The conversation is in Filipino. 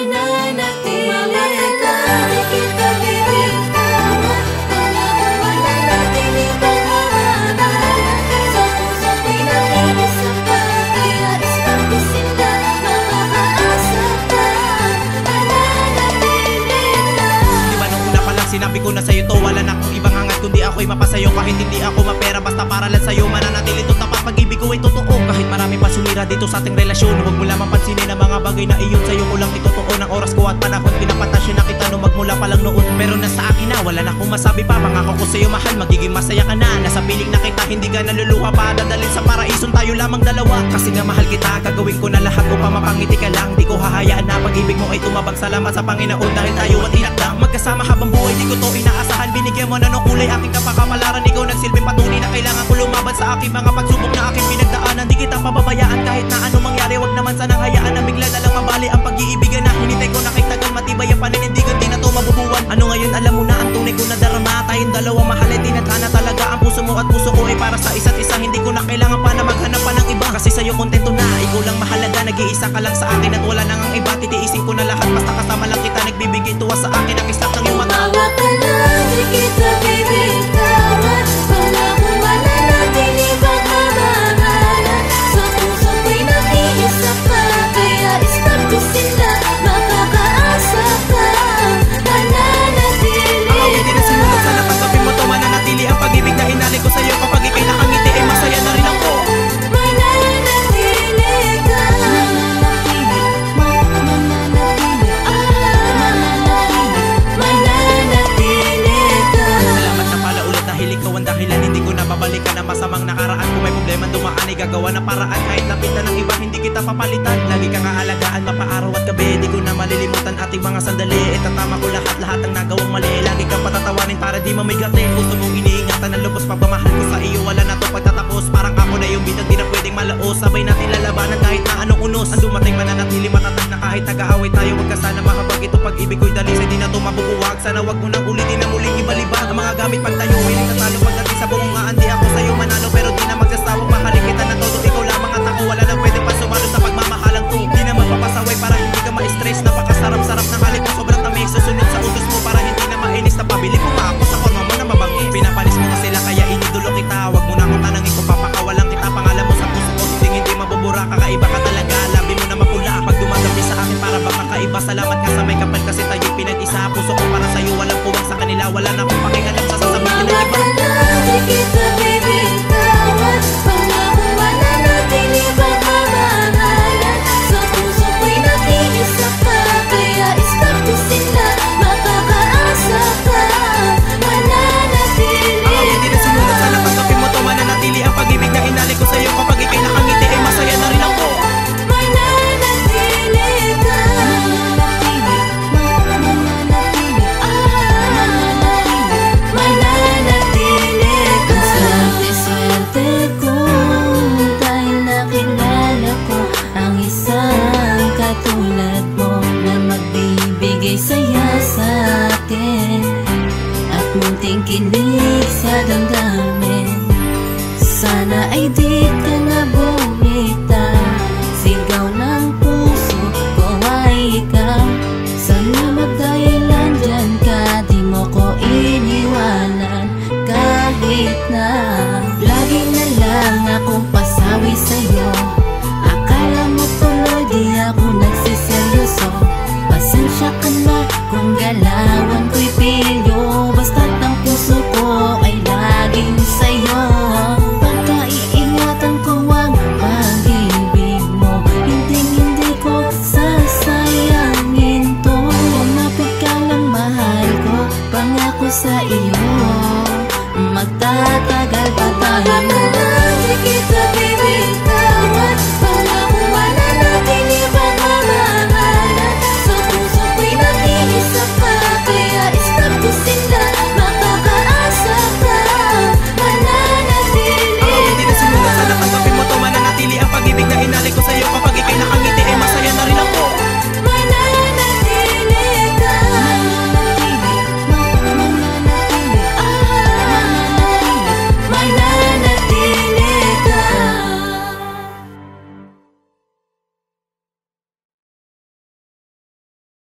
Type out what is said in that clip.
mananatili ka. Di kita bibitawan, pangako mananatili kang mamahalan. Sa puso ko'y nag-iisa ka, kaya istampisin na makakaasa ka. Mananatili ka. Di ba nung una pa lang sinabi ko na sa'yo to, wala na akong ibang hangat kundi ako'y mapasayo. Kahit hindi ako mapera, basta para lang sa'yo mananatili to tapat. Pag-ibig ko ay totoo, kahit marami pa sumira dito sa ating relasyon. Huwag mo lamang pansinin ang mga bagay na iyon sa'yo ko lang itotoo. Ng oras ko at panahon, pinapatasyon na kita nung magmula pa lang noon. Pero nasa akin na, wala na akong masabi pa. Pangako ko sa'yo mahal, magiging masaya ka na. Nasa piling na kita, hindi ka naluluha pa. Dadalhin sa paraison tayo lamang dalawa. Kasi nga mahal kita, gagawin ko na lahat upang mapangiti ka lang. Di ko hahayaan na pag-ibig mo ay tumabang. Salamat sa Panginoon dahil tayo at inakdang magkasama habang buhay. Di ko to inaasahan, binigyan mo na ng kulay aking kapakapalaran. Ikaw nagsilbing patunay na kailangan ko lumaban sa aking mga pagsubok na aking pinagdaanan. Di kita pababayaan kahit na anong mangyari. Wag naman sanang hayaan na bigla na lang mabali ang pag-iibigan na hinintay ko na kay tagal. Matibay ang paninindigan, di na to mabubuwan. Ano ngayon alam mo na ang tunay ko na darama. Tayong dalawang mahal ay tinadhana talaga. Ang puso mo at puso ko ay para sa isa't isa. Hindi ko na kailangan pa na maghanap pa ng iba. Kasi sa'yo kontento na, ikaw lang mahalaga. Nag-iisa ka lang sa akin at wala nang ang iba. Titiisin ko na lahat basta kasama lang kita. Nagbibigay tuwa sa akin ang kislap ng iyong mata. Tumawa ka lang, di kita bibitawan, pangako mananatili kang mamahalan. Sa puso ko'y nag-iisa ka, kaya istampisin na makakaasa ka. Mananatili ka. Hindi na sinunod, sana tanggapin mo to. Mananatili ang pag-ibig na hinalik ko sa'yo. Kapag ika'y nakangiti ay masaya na rin ako. Mananatili ka. Mananatili ka. Salamat na pala ulit dahil ikaw ang dahilan. Hindi ko nababalikan ang masamang nakaraan. Kung may problema dumaan ay gagawa ng paraan. Kahit lapitan ng iba hindi kita papalitan. Lagi kang aalagaan mapaaraw at gabi. Di ko na malilimutan ating mga sandali. Itatama ko lahat ang nagawang mali. Lagi kang patatawanin para di mamigate. Gusto mong iniingatan ng lubos. Pagmamahal ko sa iyo wala na to pagtatapos. Parang ako na yung bitag di na pwedeng malaos. Sabay natin lalabanan kahit na anong unos. Ang dumating mananatili matatag na kahit taga-away tayo. Wag ka sana makapag ito pag-ibig ko'y dalisay. Di na to mabubuwag. Sana wag mo nang ulitin na muling ibalibag. Ang mga gamit pag tayo ay nagtatalo. Pagdating sa bungaan di ako sa'yo manalo. Pero di na magsasawang mahalin kita na todo. Ikaw lamang at ako wala nang pwede pa sumalo sa pagmamahalang to. Di na magpapasaway para hindi ka ma-stress. Napakasarap-sarap ng halik mo sobrang tamis. Susunod sa utos mo para hindi na mainis. Napabili ko pa ako sa forma mo na mabangis. Pinapalis mo na sila kaya inidulo kita. Wag mo na akong tanangin kung papakawalan kita. Pangalan mo sa puso ko hindi mabubura. Kakaiba ka talaga, labi mo na mapula. Pag dumagabi sa akin para bang kakaiba. Salamat ka sa may kapal kasi tayo'y pinag-isa. Puso ko para sa'yo walang puwang sa kanila. Wala na akong pakialam sa sasabihin ng iba. Di kita bibitawan, pangako mananatili kang mamahalan. Sa puso ko'y nag-iisa ka, kaya istampisin na makakaasa ka. Mananatili ka. Hindi na sinunod, sana tanggapin mo to. Mananatili ang pag-ibig na inalik ko sa'yo. Kapag ika'y nakangiti ay masaya na rin ako. Mananatili ka. Mananatili ka. Swerte ko dahil nakilala ko ang isang katulad mo na magbibigay saya sa akin at munting kilig sa damdamin. Sana ay di ka na bumitaw. Sigaw ng puso ko ay ikaw. Salamat dahil andyan ka. Di mo ko iniwanan kahit na lagi na lang akong pasawi sa'yo. Akala mo tuloy di ako nagsiseryoso. Pasensya ka na kung galawan ko'y pilyo. Basta